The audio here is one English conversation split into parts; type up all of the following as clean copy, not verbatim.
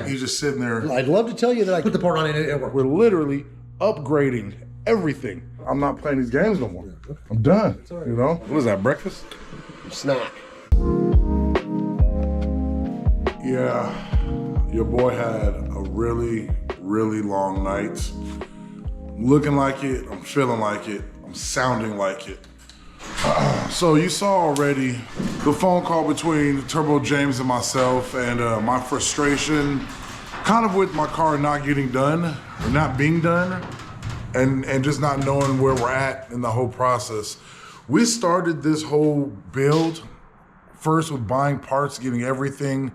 He's just sitting there. I'd love to tell you that I put the part on it and it worked. We're literally upgrading everything. I'm not playing these games no more. I'm done. Right. You know? What is that, breakfast? Snack. Yeah, your boy had a really, really long night. I'm looking like it, I'm feeling like it, I'm sounding like it. So you saw already the phone call between Turbo James and myself, and my frustration kind of with my car not getting done, or not being done, and just not knowing where we're at in the whole process. We started this whole build first with buying parts, getting everything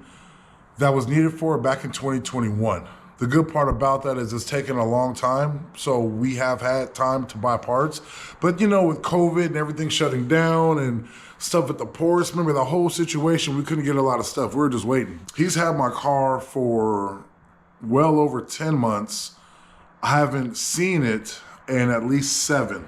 that was needed for it back in 2021. The good part about that is it's taken a long time, so we have had time to buy parts. But you know, with COVID and everything shutting down and stuff at the ports, remember the whole situation, we couldn't get a lot of stuff. We were just waiting. He's had my car for well over 10 months. I haven't seen it in at least 7.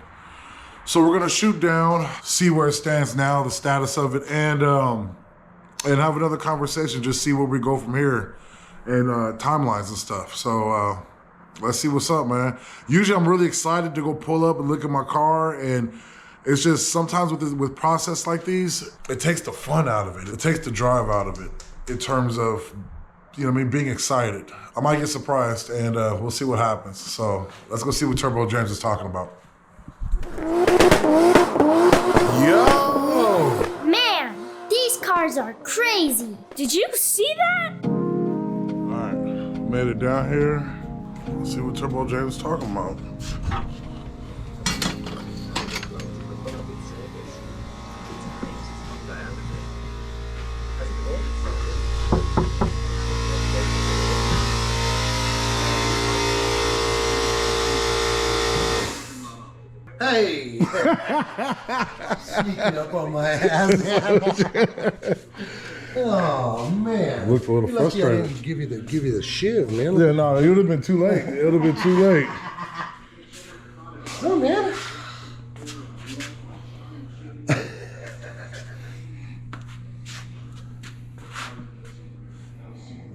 So we're gonna shoot down, see where it stands now, the status of it, and have another conversation, just see where we go from here. And timelines and stuff. So let's see what's up, man. Usually I'm really excited to go pull up and look at my car, and it's just sometimes with process like these, it takes the fun out of it. It takes the drive out of it in terms of, you know what I mean, being excited. I might get surprised, and we'll see what happens. So let's go see what Turbo James is talking about. Yo! Man, these cars are crazy. Did you see that? Made it down here. Let's see what Turbo James is talking about. Hey! Sneaking up on my ass. Oh man! Looked a little frustrated. I didn't give you the shiv, man. Yeah, no, it would have been too late. It would have been too late. Oh man!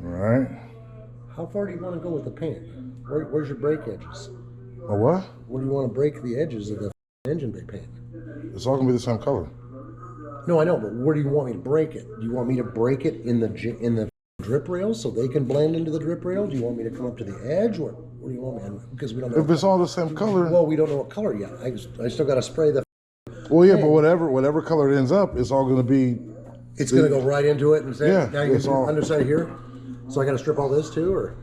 All right. How far do you want to go with the paint? Where's your brake edges? A what? Where do you want to break the edges of the engine bay paint? It's all gonna be the same color. No, I know, but where do you want me to break it? Do you want me to break it in the drip rails so they can blend into the drip rail? Do you want me to come up to the edge? What do you want, man? Because we don't know. If it's all the same color. Well, we don't know what color yet. I still got to spray the. Well, yeah, but whatever color it ends up, it's all gonna be. It's gonna go right into it and say, yeah, now you can underside here. So I got to strip all this too, or?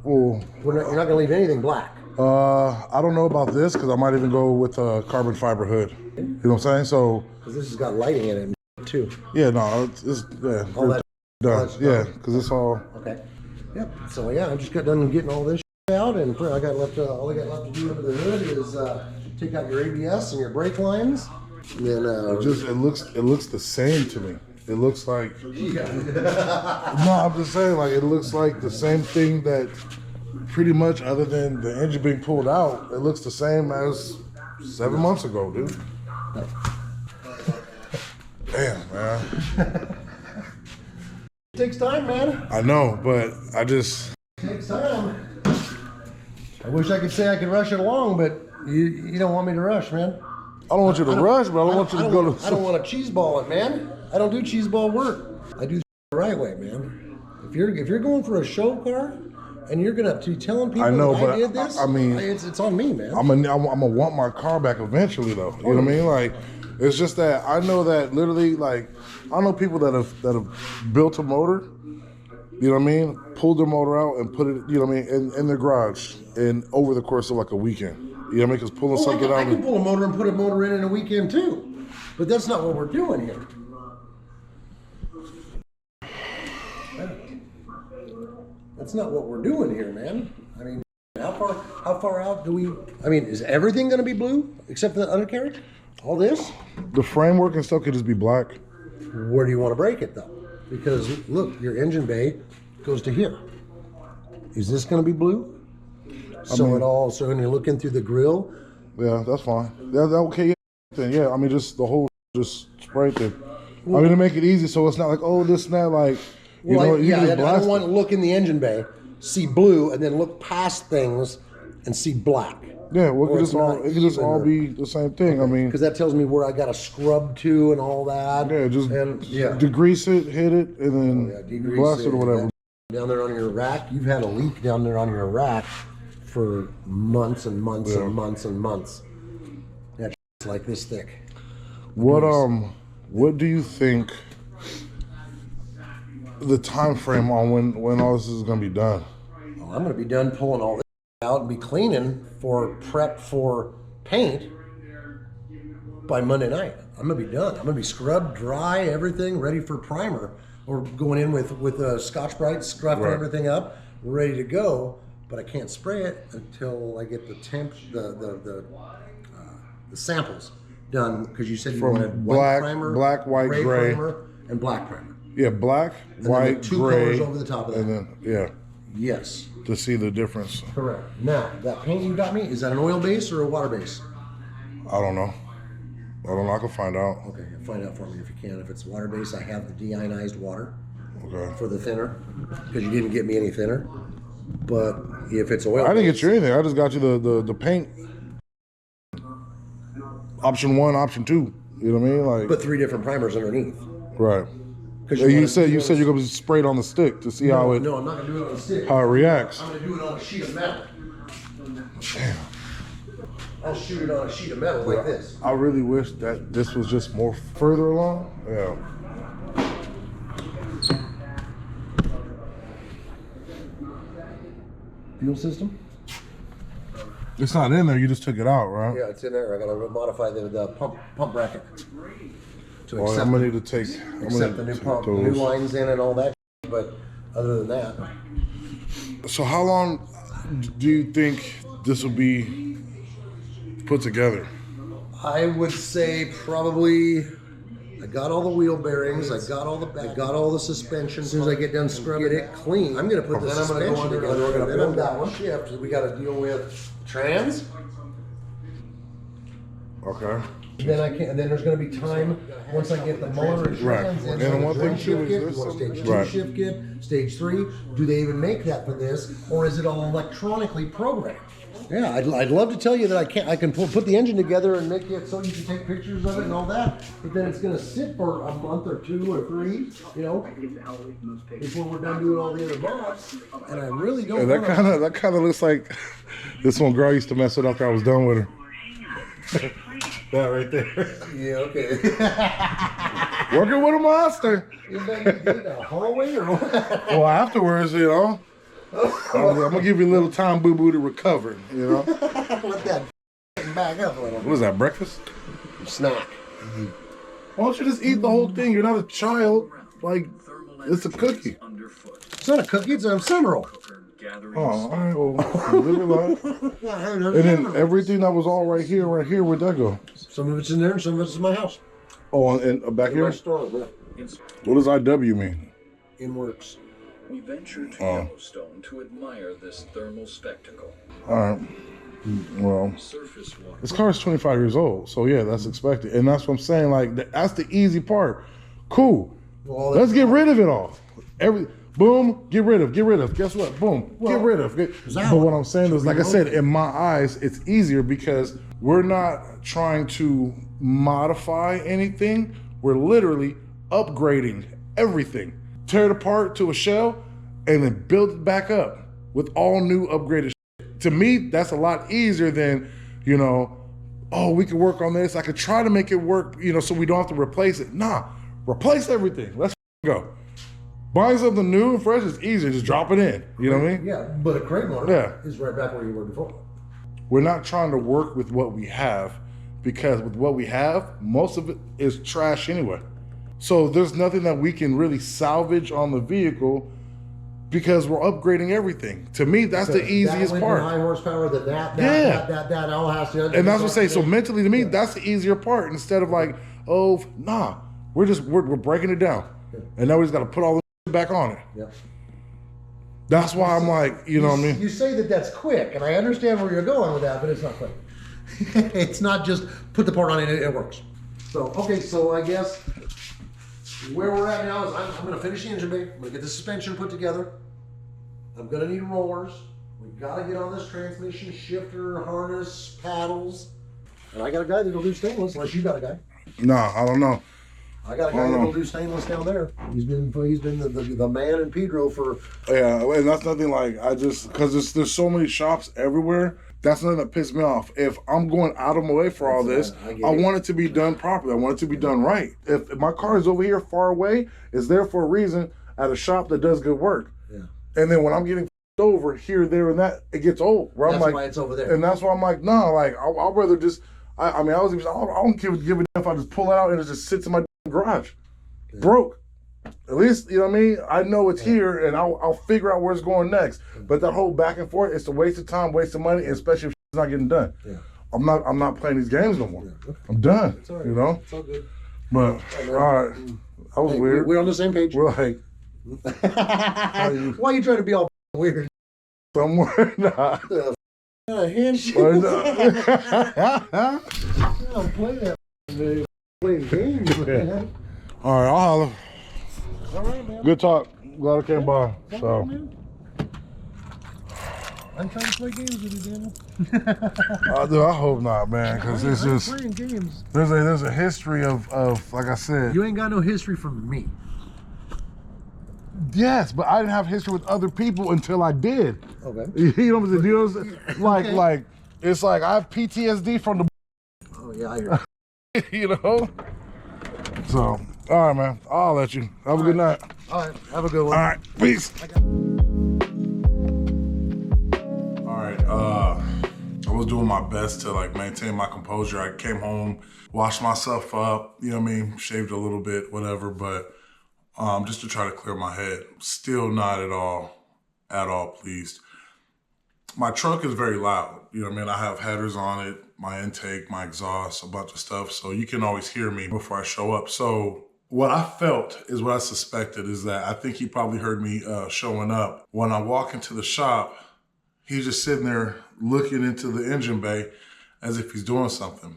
Well, you're not gonna leave anything black. I don't know about this because I might even go with a carbon fiber hood. You know what I'm saying? So. Because this has got lighting in it too. Yeah, no, it's yeah. All that done. Yeah, because it's all. Okay. Yep. So yeah, I just got done getting all this out, and all I got left to do under the hood is take out your ABS and your brake lines. And then it looks the same to me. It looks like. Yeah. No, I'm just saying, like, it looks like the same thing that pretty much, other than the engine being pulled out, it looks the same as 7 months ago, dude. Damn, man. It takes time, man. I know, but I just. It takes time. I wish I could say I could rush it along, but you don't want me to rush, man. I don't want you to rush, but I don't want you to go to. I don't want to cheese ball it, man. I don't do cheese ball work. I do the right way, man. If you're going for a show car and you're gonna be telling people I did this, I mean, it's on me, man. I'm gonna want my car back eventually, though. You know what I mean? Like, it's just that I know that literally, like, I know people that have built a motor. You know what I mean? Pulled their motor out and put it, you know what I mean, in their garage, and over the course of like a weekend. You know what I mean? Because pulling something out. I can pull a motor and put a motor in a weekend too, but that's not what we're doing here. That's not what we're doing here, man. I mean, how far out do we? I mean, is everything going to be blue except for the undercarriage? All this? The framework and stuff could just be black. Where do you want to break it though? Because look, your engine bay goes to here. Is this going to be blue? So when you're looking through the grill. Yeah, that's fine. That's okay. Then yeah, I mean, just the whole just spray thing. I mean, to make it easy, so it's not like, oh, this and that. Like, You Well, know, you can I just blast don't want it. to look in the engine bay, see blue, and then look past things and see black. Yeah, well, Or it it's could just not all even, be the same thing. I mean, because that tells me where I got to scrub to and all that. yeah, just and, degrease it, hit it, and then degrease blast it or whatever. Down there on your rack, you've had a leak down there on your rack for months and months and months and months. That's like this thick. What do you think the time frame on when all this is gonna be done? Oh, I'm gonna be done pulling all this out and be cleaning for prep for paint by Monday night. I'm gonna be done. I'm gonna be scrubbed, dry, everything ready for primer. Or going in with a Scotch-Brite, scrubbing everything up, ready to go. But I can't spray it until I get the samples done, because you said you wanted white primer, black, white, gray primer, and black primer. Yeah, black, And white, then the two gray, colors over the top of that. and then Yes, to see the difference. correct. Now that paint you got me, is that an oil base or a water base? I don't know. I can find out. Okay, find out for me if you can. If it's water base, I have the deionized water Okay. for the thinner, because you didn't get me any thinner. But if it's oil, I didn't get you anything. I just got you the paint. Option 1, option 2. You know what I mean? Like, but 3 different primers underneath. right. Because You said you're gonna spray it on the stick to see how it No, I'm not gonna do it on a stick. how it reacts. I'm gonna do it on a sheet of metal. I'll shoot it on a sheet of metal like this. I really wish that this was just more further along. Yeah. Fuel system? It's not in there. You just took it out, right? Yeah, it's in there. I gotta modify the pump bracket to Well, accept, I'm gonna need to take. accept the new pump, the new lines in and all that. But other than that, So how long do you think this will be put together? I would say probably. I got all the wheel bearings. I got all the suspension. As soon as I get done scrubbing it clean, I'm gonna put the suspension together. We're gonna build that one shift. We got to deal with trans. Okay. Then I can. Then there's going to be time once I get the motor and trans in. And one thing too is You this. want stage 2 Right. shift kit, stage 3. Do they even make that for this, or is it all electronically programmed? Yeah, I'd love to tell you that I can put the engine together and make it so you can take pictures of it and all that, but then it's going to sit for a month or 2 or 3, before we're done doing all the other mods. And I really don't. Yeah, that kind of looks like this one girl used to mess with after I was done with her. That right there. Yeah, okay. Working with a monster. You did a hallway or what? Well, afterwards, I'm gonna give you a little time, boo boo, to recover. Let that back up a little. What is that? Breakfast? Snack. Why don't you just eat the whole thing? You're not a child. Like, it's a cookie. It's not a cookie, it's a cinnamon roll. Oh, all right. Well, live your life. And then everything that was all right here, where'd that go? Some of it's in there and some of it's in my house. Oh, and back In my here? store, yeah. What does IW mean? In works. We venture to Yellowstone to admire this thermal spectacle. All right. Well, Surface water. this car is 25 years old, so yeah, that's expected. And that's what I'm saying. Like, that's the easy part. Cool. Well, Let's get rid of it all. Boom, get rid of. Guess what? Boom, get rid of. But what I'm saying is, like I said, in my eyes, it's easier because we're not trying to modify anything. We're literally upgrading everything. Tear it apart to a shell and then build it back up with all new upgraded shit. To me, that's a lot easier than, oh, we can work on this. I could try to make it work, so we don't have to replace it. Nah, replace everything. Let's go. Buying something new and fresh is easier. Just drop it in. You know what I mean? Yeah, but a crate motor Yeah. is right back where you were before. We're not trying to work with what we have because with what we have, most of it is trash anyway. So there's nothing that we can really salvage on the vehicle because we're upgrading everything. To me, that's the easiest that part. High horsepower, that all has to. And that's what I'm saying. So mentally, to me, that's the easier part. Instead of like, oh, nah, we're breaking it down, and now we just got to put all the back on it. Yeah. That's why I'm like, you know what I mean? You say that's quick, and I understand where you're going with that, but it's not quick. It's not just put the part on and it works. So, okay, so I guess where we're at now is I'm going to finish the engine bay. I'm going to get the suspension put together. I'm going to need rollers. We've got to get on this transmission, shifter, harness, paddles. And I got a guy that'll do stainless, unless you got a guy. No, I don't know. I got a guy that'll do stainless down there. He's been the man in Pedro for. Yeah, and that's nothing like because there's so many shops everywhere. That's nothing that pissed me off. If I'm going out of my way for all this, I want it to be done properly. I want it to be done right. If my car is over here far away, it's there for a reason at a shop that does good work. Yeah. And then when I'm getting over here, there, and that, it gets old. Where That's I'm like, why it's over there. And that's why I'm like, no, like I'll rather just. I don't give a damn if I just pull it out and it just sits in my garage, broke. At least, you know what I mean? I know it's here, and I'll figure out where it's going next. But that whole back and forth, it's a waste of time, waste of money, especially if it's not getting done. Yeah. I'm not playing these games no more. Yeah. I'm done. It's all right. You know? It's all good. But all right, that was weird. We're on the same page. We're like, why are you trying to be all weird? somewhere. Nah. Handshake. I'm playing that. Playing games, man. All right, I'll holler. All right, man. Good talk. Glad I came by. So. I'm trying to play games with you, Daniel. Dude, I hope not, man, because it's just playing games. there's a history of like I said. You ain't got no history from me. Yes, but I didn't have history with other people until I did. Okay. You know what I'm saying? Like it's like I have PTSD from the. Oh yeah, I hear you. You know. So, all right, man. I'll let you. Have a good night. All right, have a good one. All right, peace. All right, I was doing my best to like maintain my composure. I came home, washed myself up, you know what I mean, shaved a little bit, whatever, but just to try to clear my head. Still not at all pleased. My truck is very loud, you know what I mean? I have headers on it, my intake, my exhaust, a bunch of stuff, so you can always hear me before I show up. So what I felt is what I suspected is that I think he probably heard me showing up. When I walk into the shop, he's just sitting there looking into the engine bay as if he's doing something.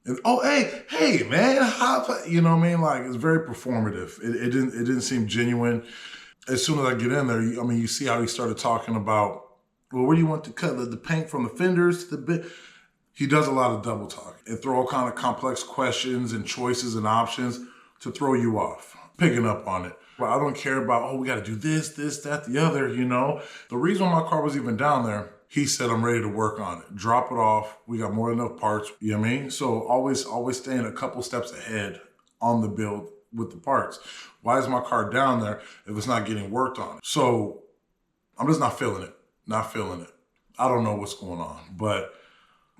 And, oh, hey, man, you know what I mean? Like, it's very performative. It didn't seem genuine. As soon as I get in there, you see how he started talking about, well, where do you want to cut the paint from the fenders to the bit? He does a lot of double talk and throw all kind of complex questions and choices and options to throw you off, picking up on it. But I don't care about, oh, we got to do this, that, the other, you know? The reason why my car was even down there, he said, I'm ready to work on it. Drop it off. We got more than enough parts, you know what I mean? So always staying a couple steps ahead on the build with the parts. Why is my car down there if it's not getting worked on? So I'm just not feeling it. I don't know what's going on, but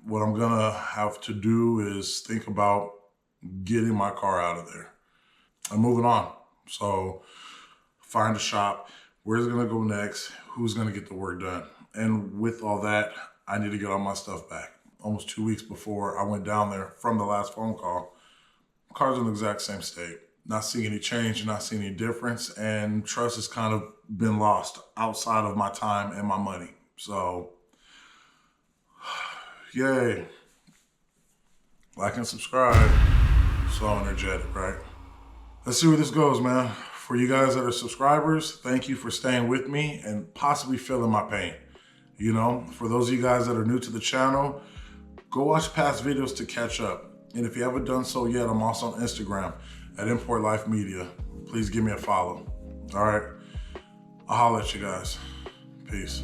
what I'm gonna have to do is think about getting my car out of there. I'm moving on. So find a shop, where's it gonna go next, who's gonna get the work done. And with all that, I need to get all my stuff back. Almost 2 weeks before I went down there from the last phone call, car's in the exact same state. Not seeing any change, not seeing any difference, and trust has kind of been lost outside of my time and my money. So, yay. Like and subscribe. So energetic, right? Let's see where this goes, man. For you guys that are subscribers, thank you for staying with me and possibly feeling my pain. You know, for those of you guys that are new to the channel, go watch past videos to catch up. And if you haven't done so yet, I'm also on Instagram at Import Life Media. Please give me a follow. All right. I'll holler at you guys. Peace.